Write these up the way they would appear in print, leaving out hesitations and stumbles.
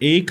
1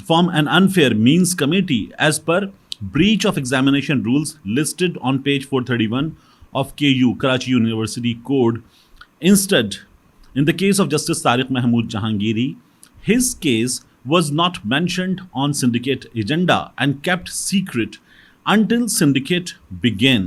form an unfair means committee as per breach of examination rules listed on page 431 of KU Karachi University Code. Instead, in the case of Justice Tariq Mahmood Jahangiri, his case was not mentioned on syndicate agenda and kept secret until syndicate began.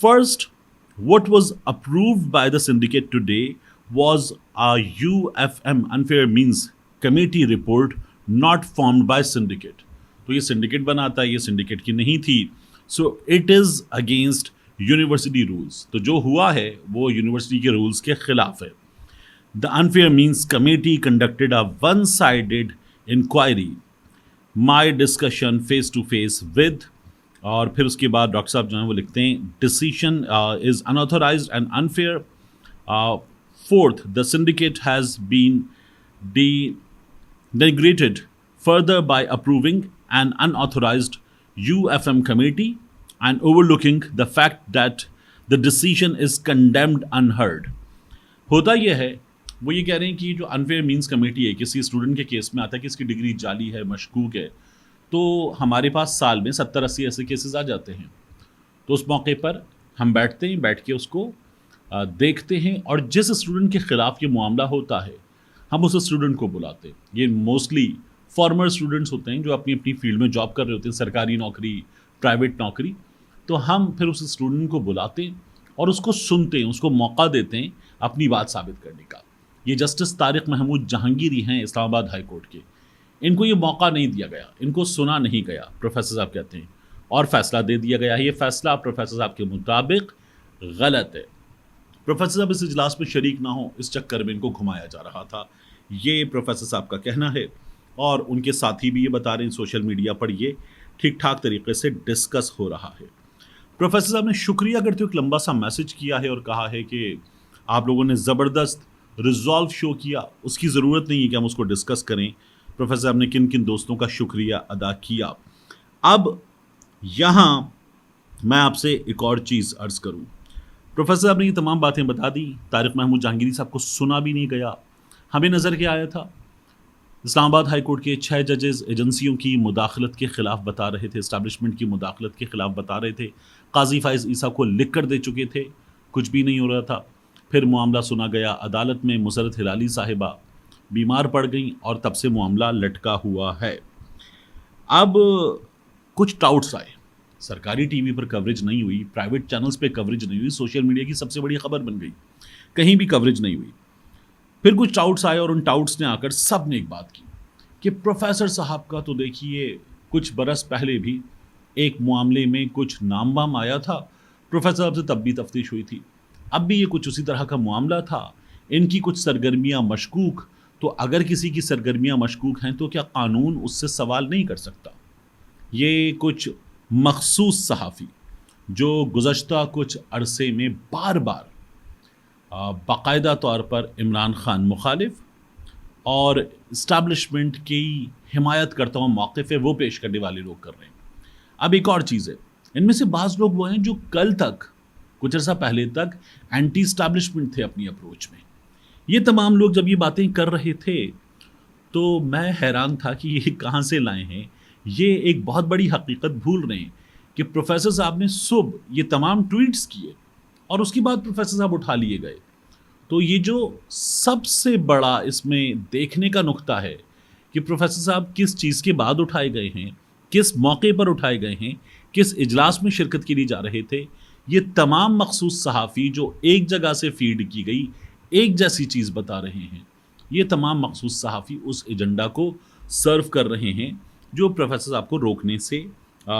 First, what was approved by the syndicate today was a UFM unfair means committee report not formed by syndicate. تو یہ syndicate بناتا ہے, یہ syndicate کی نہیں تھی. So it is against university rules. تو جو ہوا ہے وہ یونیورسٹی کے رولس کے خلاف ہے. The Unfair Means Committee conducted a one-sided inquiry. My discussion face to face with, اور پھر اس کے بعد ڈاکٹر صاحب جو ہیں وہ لکھتے ہیں decision is unauthorized and unfair. Fourth, the syndicate has been denigrated further by approving an unauthorized UFM committee and overlooking the fact that the decision is condemned unheard. ہوتا یہ ہے, وہ یہ کہہ رہے ہیں کہ جو انفیئر مینس کمیٹی ہے, کسی اسٹوڈنٹ کے کیس میں آتا ہے کہ اس کی ڈگری جعلی ہے, مشکوک ہے, تو ہمارے پاس سال میں 70-80 ایسے کیسز آ جاتے ہیں. تو اس موقع پر ہم بیٹھتے ہیں, بیٹھ کے اس کو دیکھتے ہیں, اور جس اسٹوڈنٹ کے خلاف یہ معاملہ ہوتا ہے ہم اس اسٹوڈنٹ کو بلاتے ہیں. یہ موسٹلی فارمر اسٹوڈنٹس ہوتے ہیں جو اپنی اپنی فیلڈ میں جاب کر رہے ہوتے ہیں, سرکاری نوکری, پرائیویٹ نوکری. تو ہم پھر اس اسٹوڈنٹ کو بلاتے ہیں اور اس کو سنتے ہیں, اس کو موقع دیتے ہیں اپنی بات ثابت کرنے کا. یہ جسٹس طارق محمود جہانگیری ہیں اسلام آباد ہائی کورٹ کے. ان کو یہ موقع نہیں دیا گیا, ان کو سنا نہیں گیا, پروفیسر صاحب کہتے ہیں, اور فیصلہ دے دیا گیا ہے. یہ فیصلہ پروفیسر صاحب کے مطابق غلط ہے. پروفیسر صاحب اس اجلاس میں شریک نہ ہوں, اس چکر میں ان کو گھمایا جا رہا تھا. یہ پروفیسر صاحب کا کہنا ہے, اور ان کے ساتھی بھی یہ بتا رہے ہیں سوشل میڈیا پر یہ ٹھیک ٹھاک طریقے سے ڈسکس ہو رہا ہے. پروفیسر صاحب نے شکریہ کرتے ہوئے ایک لمبا سا میسج کیا ہے اور کہا ہے کہ آپ لوگوں نے زبردست ریزالو شو کیا, اس کی ضرورت نہیں ہے کہ ہم اس کو ڈسکس کریں. پروفیسر صاحب نے کن کن دوستوں کا شکریہ ادا کیا. اب یہاں میں آپ سے ایک اور چیز عرض کروں. پروفیسر صاحب نے یہ تمام باتیں بتا دی, طارق محمود جہانگیری صاحب کو سنا بھی نہیں گیا. ہمیں نظر کیا آیا تھا, اسلام آباد ہائی کورٹ کے 6 ججز ایجنسیوں کی مداخلت کے خلاف بتا رہے تھے, اسٹیبلشمنٹ کی مداخلت کے خلاف بتا رہے تھے. قاضی فائز عیسیٰ کو لکھ کر دے چکے تھے, کچھ بھی نہیں ہو رہا تھا. پھر معاملہ سنا گیا عدالت میں, مسرت ہلالی صاحبہ بیمار پڑ گئیں اور تب سے معاملہ لٹکا ہوا ہے. اب کچھ ڈاؤٹس آئے, سرکاری ٹی وی پر کوریج نہیں ہوئی, پرائیویٹ چینلز پہ کوریج نہیں ہوئی, سوشل میڈیا کی سب سے بڑی خبر بن گئی, کہیں بھی کوریج نہیں ہوئی. پھر کچھ ڈاؤٹس آئے اور ان ڈاؤٹس نے آ کر سب نے ایک بات کی کہ پروفیسر صاحب کا تو دیکھیے کچھ برس پہلے بھی ایک معاملے میں کچھ نام وام آیا تھا, پروفیسر صاحب سے تب بھی تفتیش ہوئی تھی, اب بھی یہ کچھ اسی طرح کا معاملہ تھا, ان کی کچھ سرگرمیاں مشکوک. تو اگر کسی کی سرگرمیاں مشکوک ہیں تو کیا قانون اس سے سوال نہیں کر سکتا؟ یہ کچھ مخصوص صحافی جو گزشتہ کچھ عرصے میں بار بار باقاعدہ طور پر عمران خان مخالف اور اسٹیبلشمنٹ کی حمایت کرتا ہوا موقف ہے وہ پیش کرنے والے لوگ کر رہے ہیں. اب ایک اور چیز ہے, ان میں سے بعض لوگ وہ ہیں جو کل تک, کچھ عرصہ پہلے تک اینٹی اسٹیبلشمنٹ تھے اپنی اپروچ میں. یہ تمام لوگ جب یہ باتیں کر رہے تھے تو میں حیران تھا کہ یہ کہاں سے لائے ہیں. یہ ایک بہت بڑی حقیقت بھول رہے ہیں کہ پروفیسر صاحب نے صبح یہ تمام ٹویٹس کیے اور اس کے بعد پروفیسر صاحب اٹھا لیے گئے. تو یہ جو سب سے بڑا اس میں دیکھنے کا نقطہ ہے کہ پروفیسر صاحب کس چیز کے بعد اٹھائے گئے ہیں, کس موقع پر اٹھائے گئے ہیں, کس اجلاس میں شرکت کے لیے جا رہے تھے. یہ تمام مخصوص صحافی جو ایک جگہ سے فیڈ کی گئی ایک جیسی چیز بتا رہے ہیں, یہ تمام مخصوص صحافی اس ایجنڈا کو سرو کر رہے ہیں جو پروفیسر صاحب کو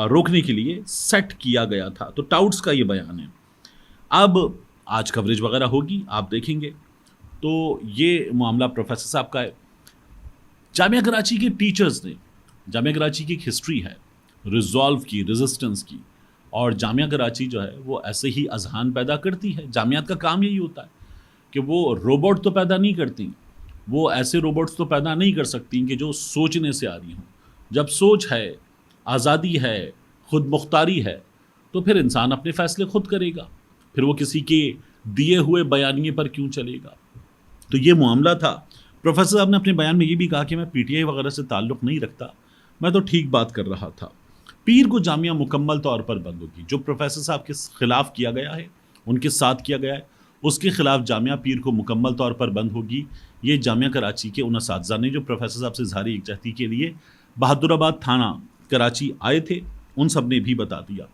روکنے کے لیے سیٹ کیا گیا تھا. تو ٹاؤٹس کا یہ بیان ہے. اب آج کوریج وغیرہ ہوگی, آپ دیکھیں گے. تو یہ معاملہ پروفیسر صاحب کا ہے. جامعہ کراچی کے ٹیچرز نے, جامعہ کراچی کی ایک ہسٹری ہے ریزالو کی, ریزسٹنس کی, اور جامعہ کراچی جو ہے وہ ایسے ہی اذہان پیدا کرتی ہے. جامعات کا کام یہی ہوتا ہے کہ وہ روبوٹ تو پیدا نہیں کرتی, وہ ایسے روبوٹس تو پیدا نہیں کر سکتی کہ جو سوچنے سے آ رہی ہوں. جب سوچ ہے, آزادی ہے, خود مختاری ہے, تو پھر انسان اپنے فیصلے خود کرے گا, پھر وہ کسی کے دیے ہوئے بیانیے پر کیوں چلے گا. تو یہ معاملہ تھا. پروفیسر صاحب نے اپنے بیان میں یہ بھی کہا کہ میں پی ٹی آئی وغیرہ سے تعلق نہیں رکھتا, میں تو ٹھیک بات کر رہا تھا. پیر کو جامعہ مکمل طور پر بند ہوگی. جو پروفیسر صاحب کے خلاف کیا گیا ہے, ان کے ساتھ کیا گیا ہے, اس کے خلاف جامعہ پیر کو مکمل طور پر بند ہوگی. یہ جامعہ کراچی کے ان اساتذہ نے جو پروفیسر صاحب سے اظہار یکجہتی کے لیے بہادر آباد تھانہ کراچی آئے تھے, ان سب نے بھی بتا دیا.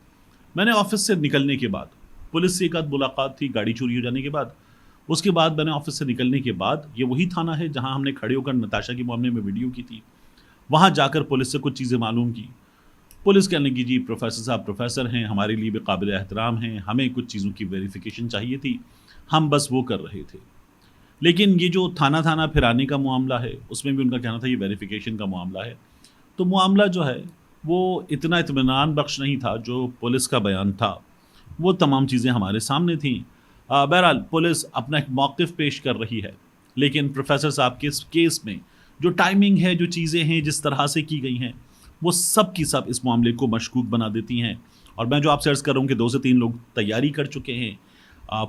میں نے آفس سے نکلنے کے بعد, پولیس سے ایک آدھ ملاقات تھی گاڑی چوری ہو جانے کے بعد, اس کے بعد میں نے آفس سے نکلنے کے بعد, یہ وہی تھانہ ہے جہاں ہم نے کھڑے ہو کر نتاشا کے معاملے میں ویڈیو کی تھی, وہاں جا کر پولیس سے کچھ چیزیں معلوم کی. پولیس کہنے لگی جی پروفیسر صاحب پروفیسر ہیں، ہمارے لیے بھی قابل احترام ہیں، ہمیں کچھ چیزوں کی ویریفیکیشن چاہیے تھی، ہم بس وہ کر رہے تھے۔ لیکن یہ جو تھانہ تھانہ پھرانے کا معاملہ ہے اس میں بھی ان کا کہنا تھا یہ ویریفیکیشن کا معاملہ ہے، تو معاملہ جو ہے وہ اتنا اطمینان بخش نہیں تھا۔ جو پولیس کا بیان تھا وہ تمام چیزیں ہمارے سامنے تھیں۔ بہرحال پولیس اپنا ایک موقف پیش کر رہی ہے، لیکن پروفیسر صاحب کے اس کیس میں جو ٹائمنگ ہے، جو چیزیں ہیں جس طرح سے کی گئی ہیں، وہ سب کی سب اس معاملے کو مشکوک بنا دیتی ہیں۔ اور میں جو آپ سے عرض کر رہا ہوں کہ 2 سے 3 لوگ تیاری کر چکے ہیں،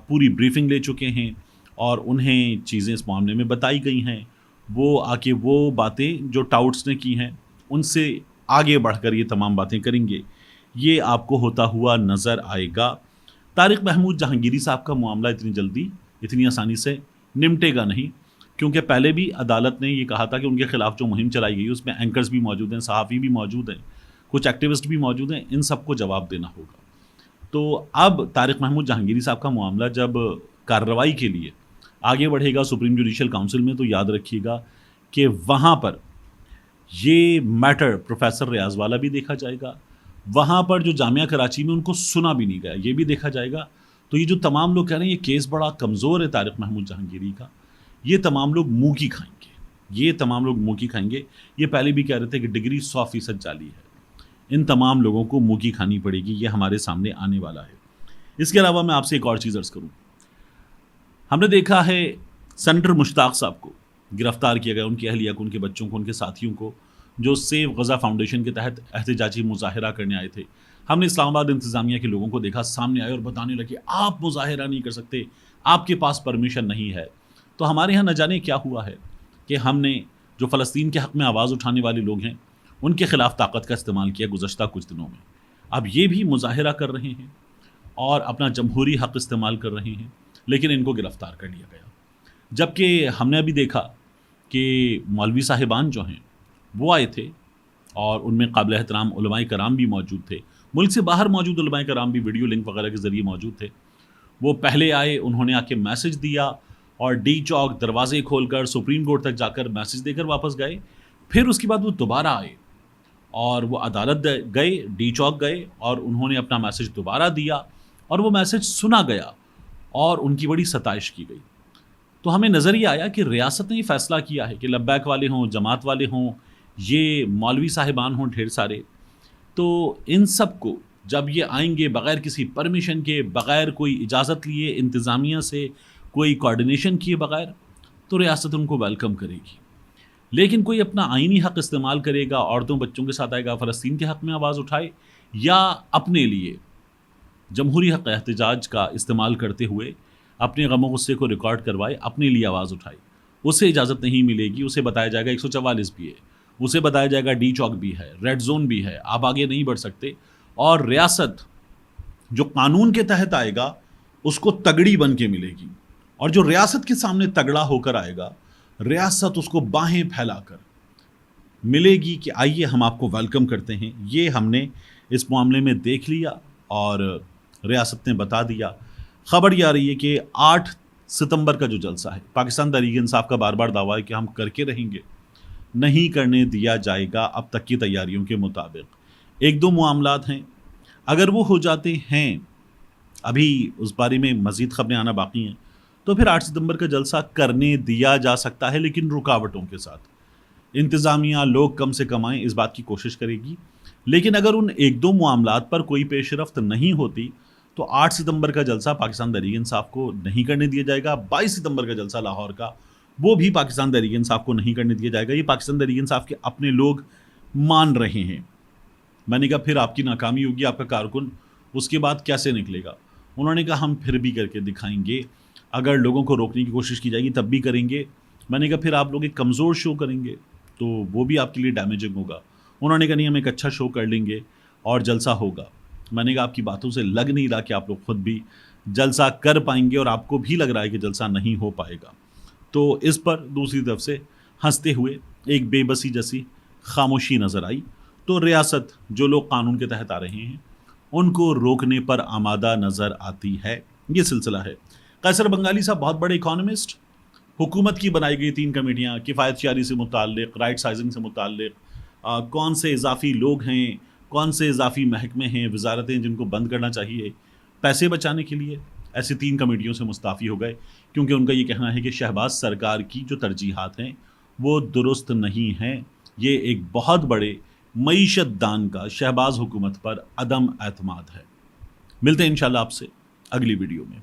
پوری بریفنگ لے چکے ہیں اور انہیں چیزیں اس معاملے میں بتائی گئی ہیں، وہ آ کے وہ باتیں جو ٹاؤٹس نے کی ہیں ان سے آگے بڑھ کر یہ تمام باتیں کریں گے، یہ آپ کو ہوتا ہوا نظر آئے گا۔ طارق محمود جہانگیری صاحب کا معاملہ اتنی جلدی اتنی آسانی سے نمٹے گا نہیں، کیونکہ پہلے بھی عدالت نے یہ کہا تھا کہ ان کے خلاف جو مہم چلائی گئی اس میں اینکرز بھی موجود ہیں، صحافی بھی موجود ہیں، کچھ ایکٹیوسٹ بھی موجود ہیں، ان سب کو جواب دینا ہوگا۔ تو اب طارق محمود جہانگیری صاحب کا معاملہ جب کارروائی کے لیے آگے بڑھے گا سپریم جوڈیشل کونسل میں، تو یاد رکھیے گا کہ وہاں پر یہ میٹر پروفیسر ریاض والا بھی دیکھا جائے گا، وہاں پر جو جامعہ کراچی میں ان کو سنا بھی نہیں گیا یہ بھی دیکھا جائے گا۔ تو یہ جو تمام لوگ کہہ رہے ہیں یہ کیس بڑا کمزور ہے طارق محمود جہانگیری کا، یہ تمام لوگ منہ کی کھائیں گے، یہ تمام لوگ منہ کی کھائیں گے۔ یہ پہلے بھی کہہ رہے تھے کہ ڈگری 100% جعلی ہے، ان تمام لوگوں کو منہ کی کھانی پڑے گی، یہ ہمارے سامنے آنے والا ہے۔ اس کے علاوہ میں آپ سے ایک اور چیز عرض کروں، ہم نے دیکھا ہے سینیٹر مشتاق صاحب کو گرفتار کیا گیا، ان کی اہلیہ کو، ان کے بچوں کو، ان کے ساتھیوں کو، جو سیو غزہ فاؤنڈیشن کے تحت احتجاجی مظاہرہ کرنے آئے تھے۔ ہم نے اسلام آباد انتظامیہ کے لوگوں کو دیکھا سامنے آئے اور بتانے لگے آپ مظاہرہ نہیں کر سکتے، آپ کے پاس پرمیشن نہیں ہے۔ تو ہمارے ہاں نہ جانے کیا ہوا ہے کہ ہم نے جو فلسطین کے حق میں آواز اٹھانے والے لوگ ہیں ان کے خلاف طاقت کا استعمال کیا گزشتہ کچھ دنوں میں، اب یہ بھی مظاہرہ کر رہے ہیں اور اپنا جمہوری حق استعمال کر رہے ہیں، لیکن ان کو گرفتار کر لیا گیا۔ جبکہ ہم نے ابھی دیکھا کہ مولوی صاحبان جو ہیں وہ آئے تھے اور ان میں قابل احترام علماء کرام بھی موجود تھے، ملک سے باہر موجود علماء کرام بھی ویڈیو لنک وغیرہ کے ذریعے موجود تھے۔ وہ پہلے آئے، انہوں نے آ کے میسج دیا اور ڈی چوک دروازے کھول کر سپریم کورٹ تک جا کر میسج دے کر واپس گئے۔ پھر اس کے بعد وہ دوبارہ آئے اور وہ عدالت گئے، ڈی چوک گئے اور انہوں نے اپنا میسج دوبارہ دیا اور وہ میسج سنا گیا اور ان کی بڑی ستائش کی گئی۔ تو ہمیں نظر یہ آیا کہ ریاست نے یہ فیصلہ کیا ہے کہ لبیک والے ہوں، جماعت والے ہوں، یہ مولوی صاحبان ہوں ڈھیر سارے، تو ان سب کو جب یہ آئیں گے بغیر کسی پرمیشن کے، بغیر کوئی اجازت لیے انتظامیہ سے، کوئی کوارڈینیشن کیے بغیر، تو ریاست ان کو ویلکم کرے گی۔ لیکن کوئی اپنا آئینی حق استعمال کرے گا، عورتوں بچوں کے ساتھ آئے گا، فلسطین کے حق میں آواز اٹھائے، یا اپنے لیے جمہوری حق احتجاج کا استعمال کرتے ہوئے اپنے غم و غصے کو ریکارڈ کروائے، اپنے لیے آواز اٹھائے، اسے اجازت نہیں ملے گی۔ اسے بتایا جائے گا 144 بھی ہے، اسے بتایا جائے گا ڈی چوک بھی ہے، ریڈ زون بھی ہے، آپ آگے نہیں بڑھ سکتے۔ اور ریاست جو قانون کے تحت آئے گا اس کو تگڑی بن کے ملے گی، اور جو ریاست کے سامنے تگڑا ہو کر آئے گا ریاست اس کو باہیں پھیلا کر ملے گی کہ آئیے ہم آپ کو ویلکم کرتے ہیں۔ یہ ہم نے اس معاملے میں دیکھ لیا اور ریاست نے بتا دیا۔ خبر یہ آ رہی ہے کہ 8 ستمبر کا جو جلسہ ہے، پاکستان تحریک انصاف کا بار بار دعویٰ ہے کہ ہم کر کے رہیں گے، نہیں کرنے دیا جائے گا اب تک کی تیاریوں کے مطابق۔ 1-2 معاملات ہیں، اگر وہ ہو جاتے ہیں، ابھی اس بارے میں مزید خبریں آنا باقی ہیں، تو پھر 8 ستمبر کا جلسہ کرنے دیا جا سکتا ہے، لیکن رکاوٹوں کے ساتھ۔ انتظامیہ لوگ کم سے کم آئیں، اس بات کی کوشش کرے گی، لیکن اگر ان 1-2 معاملات پر کوئی پیش رفت نہیں ہوتی تو 8 ستمبر کا جلسہ پاکستان تحریک انصاف کو نہیں کرنے دیا جائے گا۔ 22 ستمبر کا جلسہ لاہور کا، وہ بھی پاکستان تحریک انصاف کو نہیں کرنے دیا جائے گا۔ یہ پاکستان تحریک انصاف کے اپنے لوگ مان رہے ہیں۔ میں نے کہا پھر آپ کی ناکامی ہوگی، آپ کا کارکن اس کے بعد کیسے نکلے گا؟ انہوں نے کہا ہم پھر بھی کر کے دکھائیں گے، اگر لوگوں کو روکنے کی کوشش کی جائے گی تب بھی کریں گے۔ میں نے کہا پھر آپ لوگ ایک کمزور شو کریں گے تو وہ بھی آپ کے لیے ڈیمیجنگ ہوگا۔ انہوں نے کہا نہیں، ہم ایک اچھا شو کر لیں گے اور جلسہ ہوگا۔ میں نے کہا آپ کی باتوں سے لگ نہیں رہا کہ آپ لوگ خود بھی جلسہ کر پائیں گے، اور آپ کو بھی لگ رہا ہے کہ جلسہ نہیں ہو پائے گا۔ تو اس پر دوسری طرف سے ہنستے ہوئے ایک بے بسی جیسی خاموشی نظر آئی۔ تو ریاست جو لوگ قانون کے تحت آ رہے ہیں ان کو روکنے پر آمادہ نظر آتی ہے۔ یہ سلسلہ ہے۔ قیصر بنگالی صاحب بہت بڑے اکانومسٹ، حکومت کی بنائی گئی 3 کمیٹیاں، کفایت شعاری سے متعلق، رائٹ سائزنگ سے متعلق، کون سے اضافی لوگ ہیں، کون سے اضافی محکمے ہیں، وزارتیں جن کو بند کرنا چاہیے پیسے بچانے کے لیے، ایسی 3 کمیٹیوں سے مستعفی ہو گئے، کیونکہ ان کا یہ کہنا ہے کہ شہباز سرکار کی جو ترجیحات ہیں وہ درست نہیں ہیں۔ یہ ایک بہت بڑے معیشت دان کا شہباز حکومت پر عدم اعتماد ہے۔ ملتے ہیں انشاءاللہ آپ سے اگلی ویڈیو میں۔